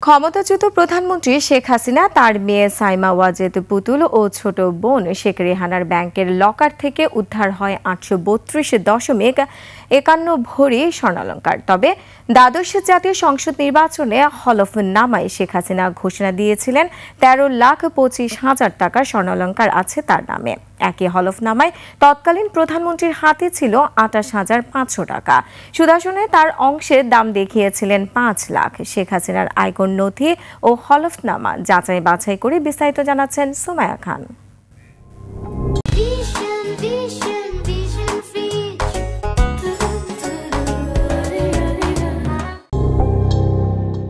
ক্ষমতাচ্যুত প্রধানমন্ত্রী শেখ হাসিনা তার মেয়ে সাইমা ওয়াজেদ পুতুল ও ছোট বোন শেখ রেহানার ব্যাংকের লকার থেকে উদ্ধার হয় 832.51 ভরি স্বর্ণালংকার। তবে দ্বাদশ জাতীয় সংসদ নির্বাচনে হলফনামায় শেখ হাসিনা ঘোষণা দিয়েছিলেন 13,25,000 টাকার স্বর্ণালংকার আছে তার নামে। একই হলফনামায় তৎকালীন প্রধানমন্ত্রীর হাতে ছিল 28,500 টাকা। সুদাসনে তার অংশের দাম দেখিয়েছিলেন 5 লাখ। শেখ হাসিনার আয়কর নথি ও হলফনামা যাচাই বাছাই করে বিস্তারিত জানাচ্ছেন সুমাইয়া খান।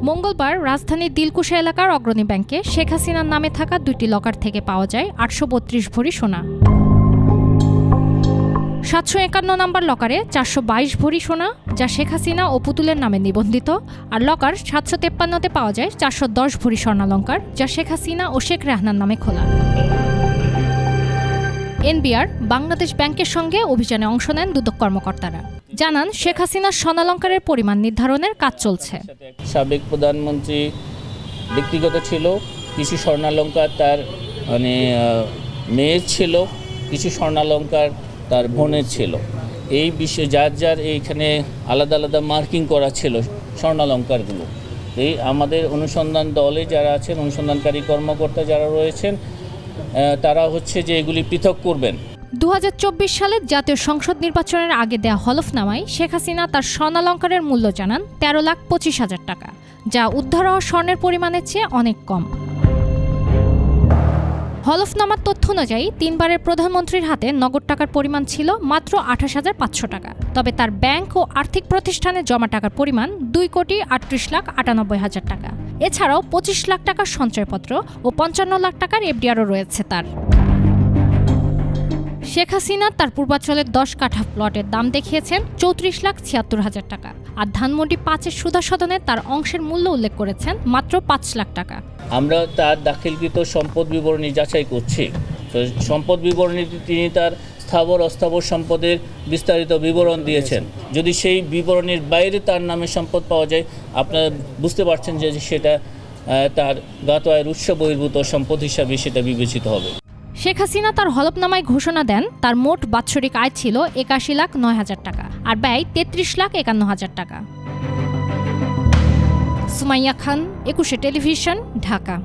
মঙ্গলবার রাজধানীর দিলকুশা এলাকার অগ্রণী ব্যাংকে শেখ হাসিনার নামে থাকা 2টি লকার থেকে পাওয়া যায় 832 ভরি সোনা। 751 নম্বর লকারে 422 ভরি সোনা, যা শেখ হাসিনা ও পুতুলের নামে নিবন্ধিত। আর লকার 753-তে পাওয়া যায় 410 ভরি স্বর্ণালংকার, যা শেখ হাসিনা ও শেখ রেহানার নামে খোলা। এনবিআর বাংলাদেশ ব্যাংকের সঙ্গে অভিযানে অংশ নেন দুদক কর্মকর্তারা। জানান, শেখ হাসিনার স্বর্ণালংকারের পরিমাণ নির্ধারণের কাজ চলছে। সাবেক প্রধানমন্ত্রী ব্যক্তিগত ছিল, কিছু স্বর্ণালংকার তার মেয়ের ছিল, কিছু স্বর্ণালংকার তার বোনের ছিল। এই বিষয়ে যার এইখানে আলাদা আলাদা মার্কিং করা ছিল স্বর্ণালংকারগুলো। এই আমাদের অনুসন্ধান দলে যারা আছেন, অনুসন্ধানকারী কর্মকর্তা যারা রয়েছেন, তারা হচ্ছে যে এগুলি পৃথক করবেন। 2024 সালের জাতীয় সংসদ নির্বাচনের আগে দেয়া হলফনামায় শেখ হাসিনা তার স্বর্ণালংকারের মূল্য জানান 13,25,000 টাকা, যা উদ্ধার হওয়া স্বর্ণের পরিমাণের চেয়ে অনেক কম। হলফনামার তথ্য অনুযায়ী 3বারের প্রধানমন্ত্রীর হাতে নগদ টাকার পরিমাণ ছিল মাত্র 28,500 টাকা। তবে তার ব্যাংক ও আর্থিক প্রতিষ্ঠানে জমা টাকার পরিমাণ 2,38,98,000 টাকা। এছাড়াও 25 লাখ টাকার সঞ্চয়পত্র ও 55 লাখ টাকার এফডিআরও রয়েছে তার। শেখ হাসিনা তার পূর্বাঞ্চলের 10 কাঠা প্লটের দাম দেখিয়েছেন 34,76,000 টাকা। আর ধানমন্ডি 5-এর সুধা সদনে তার অংশের মূল্য উল্লেখ করেছেন মাত্র 5 লাখ টাকা। আমরা তার দাখিলকৃত সম্পদ বিবরণী যাচাই করছি। সম্পদ বিবরণীতে তিনি তার স্থাবর অস্থাবর সম্পদের বিস্তারিত বিবরণ দিয়েছেন। যদি সেই বিবরণীর বাইরে তার নামে সম্পদ পাওয়া যায়, আপনারা বুঝতে পারছেন যে সেটা তার জ্ঞাত আয়ের উৎস বহির্ভূত সম্পদ হিসাবে সেটা বিবেচিত হবে। শেখ হাসিনা তার হলফনামায় ঘোষণা দেন তার মোট বাৎসরিক আয় ছিল 81,09,000 টাকা আর ব্যয় 33,51,000 টাকা। সুমাইয়া খান, 21 টেলিভিশন, ঢাকা।